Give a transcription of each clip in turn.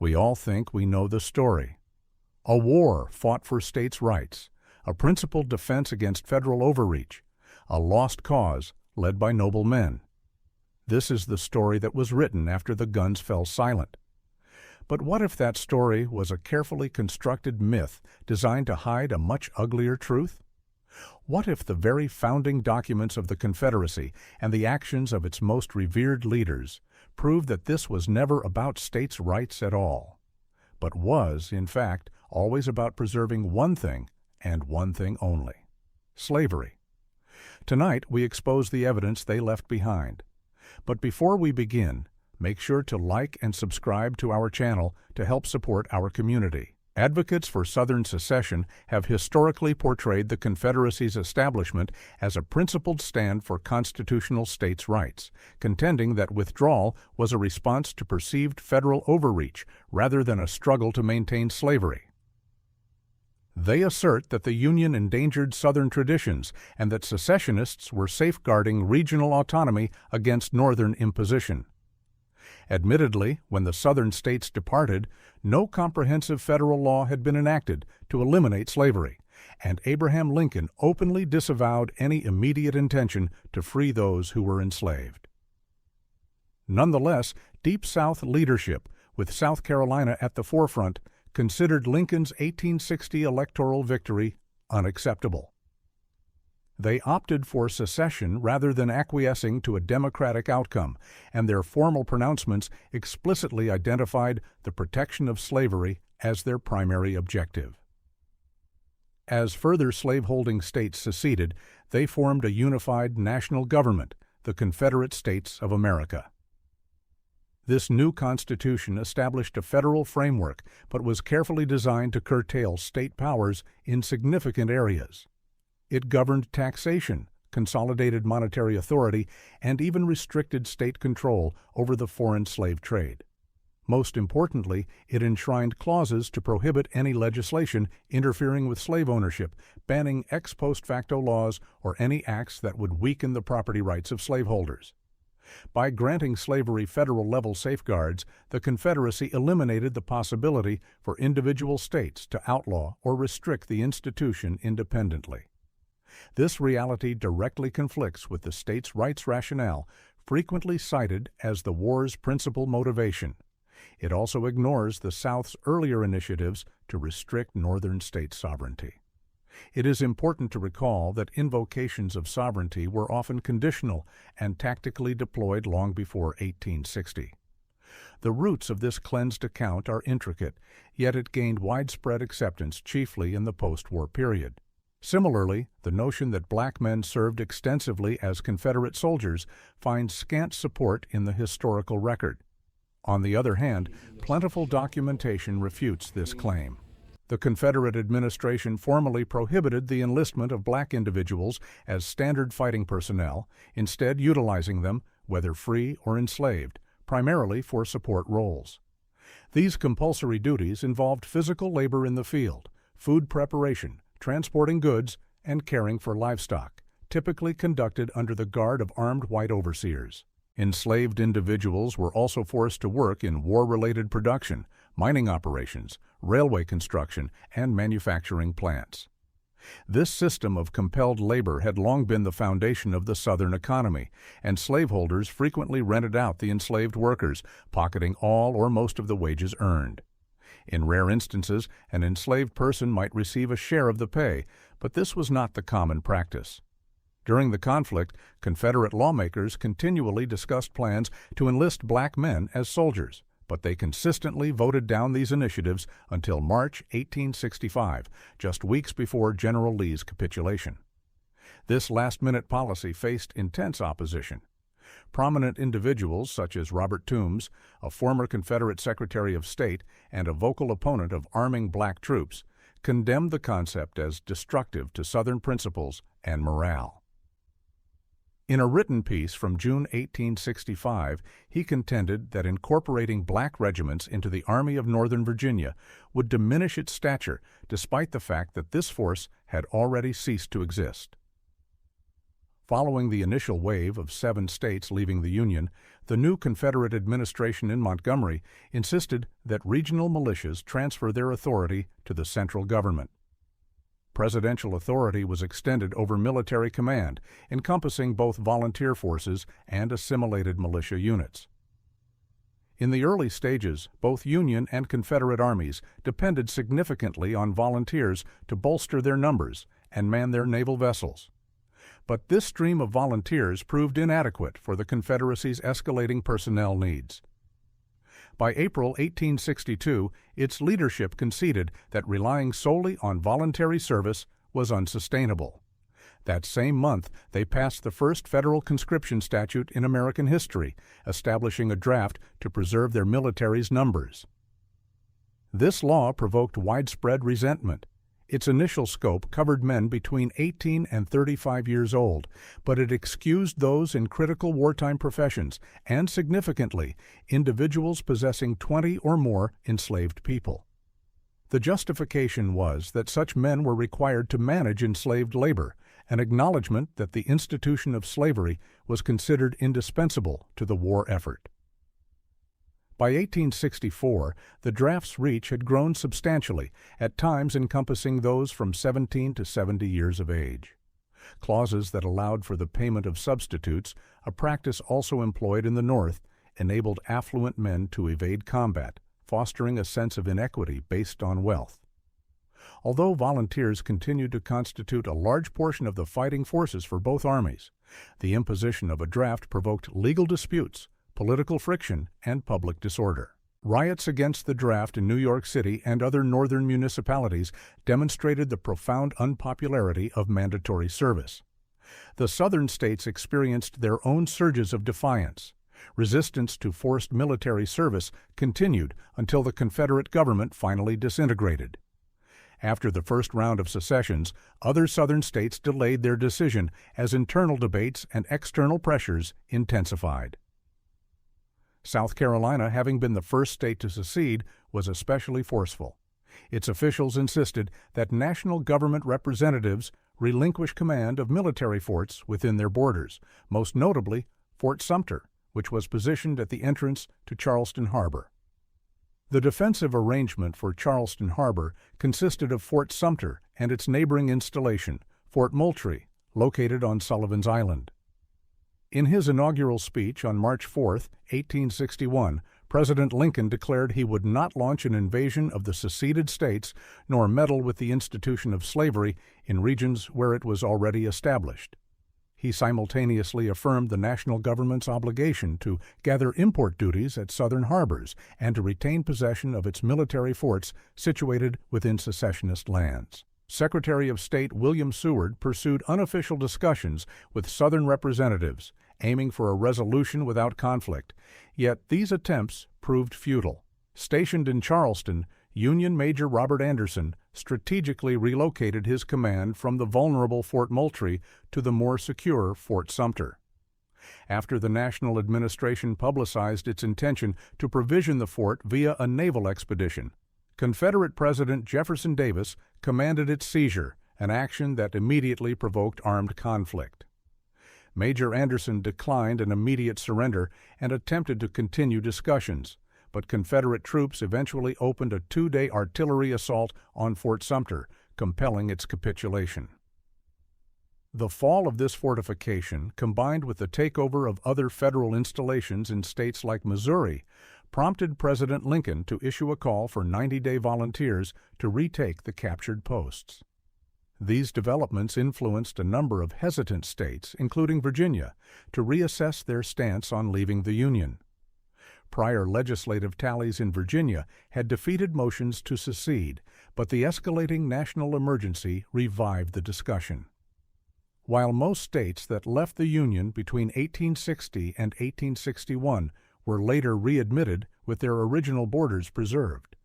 We all think we know the story. A war fought for states' rights, a principled defense against federal overreach, a lost cause led by noble men. This is the story that was written after the guns fell silent. But what if that story was a carefully constructed myth designed to hide a much uglier truth? What if the very founding documents of the Confederacy and the actions of its most revered leaders proved that this was never about states' rights at all, but was, in fact, always about preserving one thing and one thing only: slavery? Tonight we expose the evidence they left behind. But before we begin, make sure to like and subscribe to our channel to help support our community. Advocates for Southern secession have historically portrayed the Confederacy's establishment as a principled stand for constitutional states' rights, contending that withdrawal was a response to perceived federal overreach rather than a struggle to maintain slavery. They assert that the Union endangered Southern traditions and that secessionists were safeguarding regional autonomy against Northern imposition. Admittedly, when the Southern states departed, no comprehensive federal law had been enacted to eliminate slavery, and Abraham Lincoln openly disavowed any immediate intention to free those who were enslaved. Nonetheless, Deep South leadership, with South Carolina at the forefront, considered Lincoln's 1860 electoral victory unacceptable. They opted for secession rather than acquiescing to a democratic outcome, and their formal pronouncements explicitly identified the protection of slavery as their primary objective. As further slaveholding states seceded, they formed a unified national government, the Confederate States of America. This new constitution established a federal framework, but was carefully designed to curtail state powers in significant areas. It governed taxation, consolidated monetary authority, and even restricted state control over the foreign slave trade. Most importantly, it enshrined clauses to prohibit any legislation interfering with slave ownership, banning ex post facto laws, or any acts that would weaken the property rights of slaveholders. By granting slavery federal-level safeguards, the Confederacy eliminated the possibility for individual states to outlaw or restrict the institution independently. This reality directly conflicts with the states' rights rationale, frequently cited as the war's principal motivation. It also ignores the South's earlier initiatives to restrict Northern state sovereignty. It is important to recall that invocations of sovereignty were often conditional and tactically deployed long before 1860. The roots of this cleansed account are intricate, yet it gained widespread acceptance chiefly in the post-war period. Similarly, the notion that black men served extensively as Confederate soldiers finds scant support in the historical record. On the other hand, plentiful documentation refutes this claim. The Confederate administration formally prohibited the enlistment of black individuals as standard fighting personnel, instead utilizing them, whether free or enslaved, primarily for support roles. These compulsory duties involved physical labor in the field, food preparation, transporting goods, and caring for livestock, typically conducted under the guard of armed white overseers. Enslaved individuals were also forced to work in war-related production, mining operations, railway construction, and manufacturing plants. This system of compelled labor had long been the foundation of the Southern economy, and slaveholders frequently rented out the enslaved workers, pocketing all or most of the wages earned. In rare instances, an enslaved person might receive a share of the pay, but this was not the common practice. During the conflict, Confederate lawmakers continually discussed plans to enlist black men as soldiers, but they consistently voted down these initiatives until March 1865, just weeks before General Lee's capitulation. This last-minute policy faced intense opposition. Prominent individuals such as Robert Toombs, a former Confederate Secretary of State and a vocal opponent of arming black troops, condemned the concept as destructive to Southern principles and morale. In a written piece from June 1865, he contended that incorporating black regiments into the Army of Northern Virginia would diminish its stature, despite the fact that this force had already ceased to exist. Following the initial wave of 7 states leaving the Union, the new Confederate administration in Montgomery insisted that regional militias transfer their authority to the central government. Presidential authority was extended over military command, encompassing both volunteer forces and assimilated militia units. In the early stages, both Union and Confederate armies depended significantly on volunteers to bolster their numbers and man their naval vessels. But this stream of volunteers proved inadequate for the Confederacy's escalating personnel needs. By April 1862, its leadership conceded that relying solely on voluntary service was unsustainable. That same month, they passed the first federal conscription statute in American history, establishing a draft to preserve their military's numbers. This law provoked widespread resentment. Its initial scope covered men between 18 and 35 years old, but it excused those in critical wartime professions and, significantly, individuals possessing 20 or more enslaved people. The justification was that such men were required to manage enslaved labor, an acknowledgment that the institution of slavery was considered indispensable to the war effort. By 1864, the draft's reach had grown substantially, at times encompassing those from 17 to 70 years of age. Clauses that allowed for the payment of substitutes, a practice also employed in the North, enabled affluent men to evade combat, fostering a sense of inequity based on wealth. Although volunteers continued to constitute a large portion of the fighting forces for both armies, the imposition of a draft provoked legal disputes, political friction, and public disorder. Riots against the draft in New York City and other northern municipalities demonstrated the profound unpopularity of mandatory service. The southern states experienced their own surges of defiance. Resistance to forced military service continued until the Confederate government finally disintegrated. After the first round of secessions, other southern states delayed their decision as internal debates and external pressures intensified. South Carolina, having been the first state to secede, was especially forceful. Its officials insisted that national government representatives relinquish command of military forts within their borders, most notably Fort Sumter, which was positioned at the entrance to Charleston Harbor. The defensive arrangement for Charleston Harbor consisted of Fort Sumter and its neighboring installation, Fort Moultrie, located on Sullivan's Island. In his inaugural speech on March 4, 1861, President Lincoln declared he would not launch an invasion of the seceded states nor meddle with the institution of slavery in regions where it was already established. He simultaneously affirmed the national government's obligation to gather import duties at southern harbors and to retain possession of its military forts situated within secessionist lands. Secretary of State William Seward pursued unofficial discussions with Southern representatives, aiming for a resolution without conflict, yet these attempts proved futile. Stationed in Charleston, Union Major Robert Anderson strategically relocated his command from the vulnerable Fort Moultrie to the more secure Fort Sumter. After the national administration publicized its intention to provision the fort via a naval expedition, Confederate President Jefferson Davis commanded its seizure, an action that immediately provoked armed conflict. Major Anderson declined an immediate surrender and attempted to continue discussions, but Confederate troops eventually opened a 2-day artillery assault on Fort Sumter, compelling its capitulation. The fall of this fortification, combined with the takeover of other federal installations in states like Missouri, prompted President Lincoln to issue a call for 90-day volunteers to retake the captured posts. These developments influenced a number of hesitant states, including Virginia, to reassess their stance on leaving the Union. Prior legislative tallies in Virginia had defeated motions to secede, but the escalating national emergency revived the discussion. While most states that left the Union between 1860 and 1861 were later readmitted with their original borders preserved,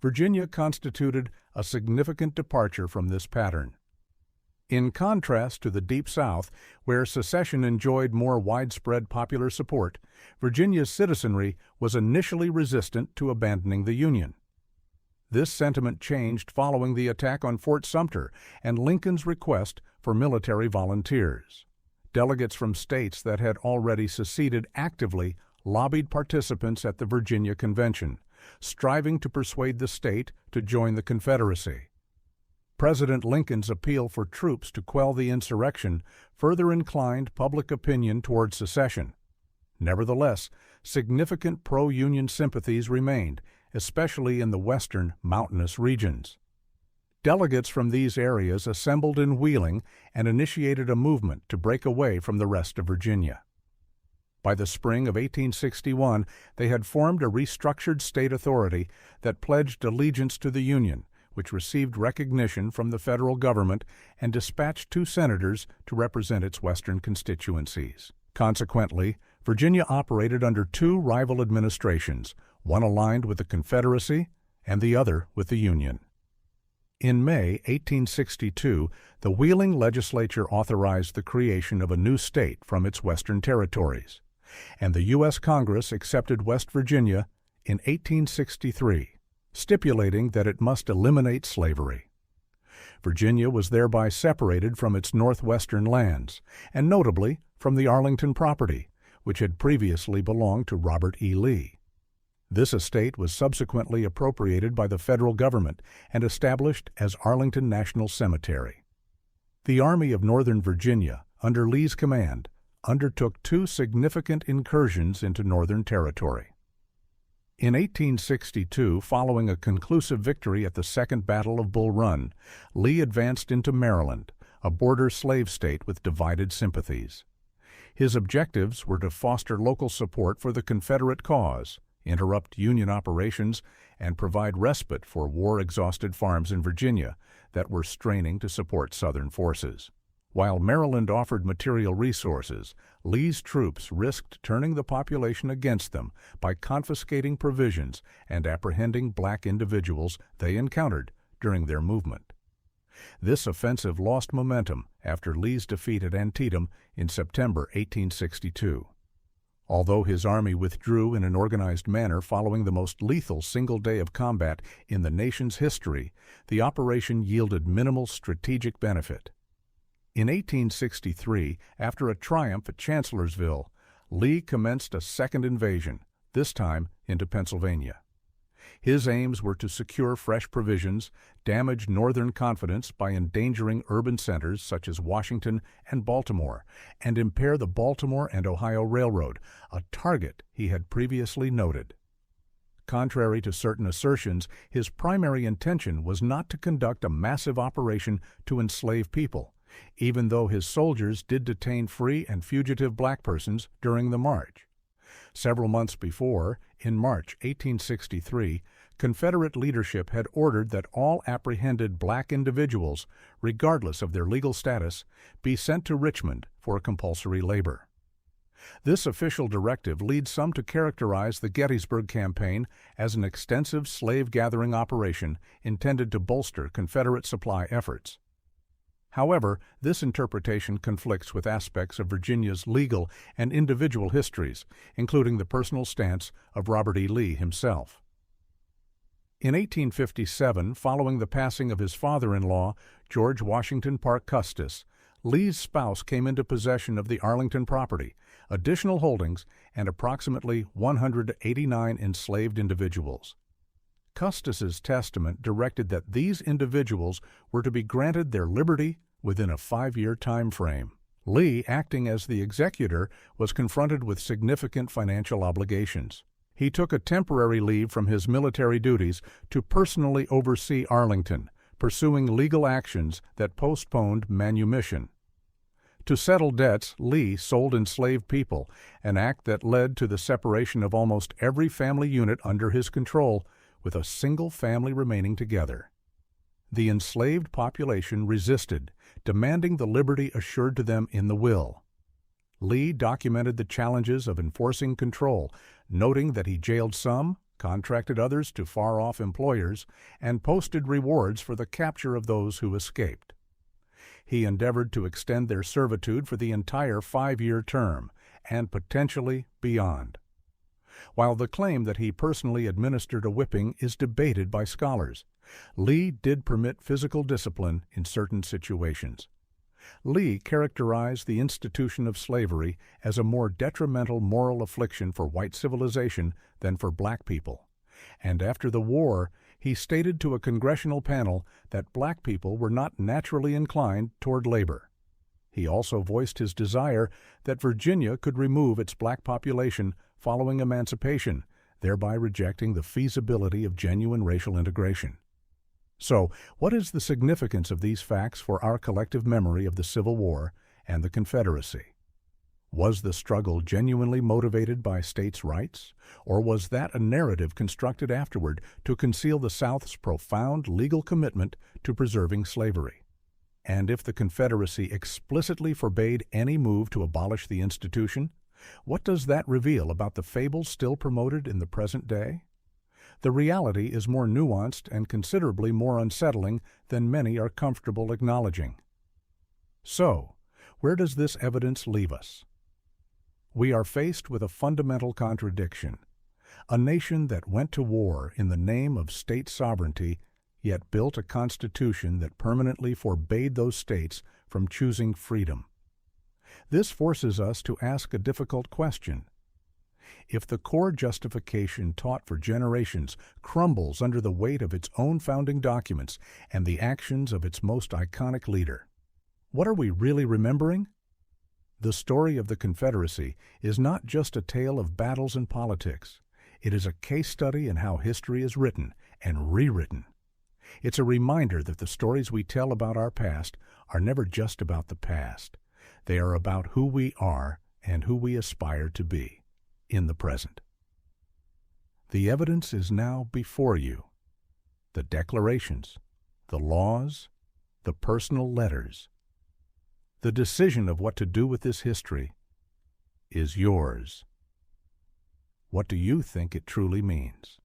Virginia constituted a significant departure from this pattern. In contrast to the Deep South, where secession enjoyed more widespread popular support, Virginia's citizenry was initially resistant to abandoning the Union. This sentiment changed following the attack on Fort Sumter and Lincoln's request for military volunteers. delegates from states that had already seceded actively lobbied participants at the Virginia Convention, striving to persuade the state to join the Confederacy. President Lincoln's appeal for troops to quell the insurrection further inclined public opinion toward secession. Nevertheless, significant pro-Union sympathies remained, especially in the western mountainous regions. Delegates from these areas assembled in Wheeling and initiated a movement to break away from the rest of Virginia. By the spring of 1861, they had formed a restructured state authority that pledged allegiance to the Union, which received recognition from the federal government and dispatched 2 senators to represent its western constituencies. Consequently, Virginia operated under 2 rival administrations, one aligned with the Confederacy and the other with the Union. In May 1862, the Wheeling legislature authorized the creation of a new state from its western territories, and the U.S. Congress accepted West Virginia in 1863, stipulating that it must eliminate slavery. Virginia was thereby separated from its northwestern lands, and notably from the Arlington property, which had previously belonged to Robert E. Lee. This estate was subsequently appropriated by the federal government and established as Arlington National Cemetery. The Army of Northern Virginia, under Lee's command, undertook 2 significant incursions into Northern Territory. In 1862, following a conclusive victory at the Second Battle of Bull Run, Lee advanced into Maryland, a border slave state with divided sympathies. His objectives were to foster local support for the Confederate cause, interrupt Union operations, and provide respite for war-exhausted farms in Virginia that were straining to support Southern forces. While Maryland offered material resources, Lee's troops risked turning the population against them by confiscating provisions and apprehending black individuals they encountered during their movement. This offensive lost momentum after Lee's defeat at Antietam in September 1862. Although his army withdrew in an organized manner following the most lethal single day of combat in the nation's history, the operation yielded minimal strategic benefit. In 1863, after a triumph at Chancellorsville, Lee commenced a second invasion, this time into Pennsylvania. His aims were to secure fresh provisions, damage Northern confidence by endangering urban centers such as Washington and Baltimore, and impair the Baltimore and Ohio Railroad, a target he had previously noted. Contrary to certain assertions, his primary intention was not to conduct a massive operation to enslave people, even though his soldiers did detain free and fugitive black persons during the march. Several months before, in March 1863, Confederate leadership had ordered that all apprehended black individuals, regardless of their legal status, be sent to Richmond for compulsory labor. This official directive leads some to characterize the Gettysburg Campaign as an extensive slave-gathering operation intended to bolster Confederate supply efforts. However, this interpretation conflicts with aspects of Virginia's legal and individual histories, including the personal stance of Robert E. Lee himself. In 1857, following the passing of his father-in-law, George Washington Parke Custis, Lee's spouse came into possession of the Arlington property, additional holdings, and approximately 189 enslaved individuals. Custis's testament directed that these individuals were to be granted their liberty within a 5-year time frame. Lee, acting as the executor, was confronted with significant financial obligations. He took a temporary leave from his military duties to personally oversee Arlington, pursuing legal actions that postponed manumission. To settle debts, Lee sold enslaved people, an act that led to the separation of almost every family unit under his control, with a single family remaining together. The enslaved population resisted, demanding the liberty assured to them in the will. Lee documented the challenges of enforcing control, noting that he jailed some, contracted others to far-off employers, and posted rewards for the capture of those who escaped. He endeavored to extend their servitude for the entire 5-year term, and potentially beyond. While the claim that he personally administered a whipping is debated by scholars, Lee did permit physical discipline in certain situations. Lee characterized the institution of slavery as a more detrimental moral affliction for white civilization than for black people, and after the war he stated to a congressional panel that black people were not naturally inclined toward labor. He also voiced his desire that Virginia could remove its black population following emancipation, thereby rejecting the feasibility of genuine racial integration. So, what is the significance of these facts for our collective memory of the Civil War and the Confederacy? Was the struggle genuinely motivated by states' rights, or was that a narrative constructed afterward to conceal the South's profound legal commitment to preserving slavery? And if the Confederacy explicitly forbade any move to abolish the institution, what does that reveal about the fables still promoted in the present day? The reality is more nuanced and considerably more unsettling than many are comfortable acknowledging. So, where does this evidence leave us? We are faced with a fundamental contradiction. A nation that went to war in the name of state sovereignty, yet built a constitution that permanently forbade those states from choosing freedom. This forces us to ask a difficult question. If the core justification taught for generations crumbles under the weight of its own founding documents and the actions of its most iconic leader, what are we really remembering? The story of the Confederacy is not just a tale of battles and politics. It is a case study in how history is written and rewritten. It's a reminder that the stories we tell about our past are never just about the past. They are about who we are and who we aspire to be in the present. The evidence is now before you. The declarations, the laws, the personal letters. The decision of what to do with this history is yours. What do you think it truly means?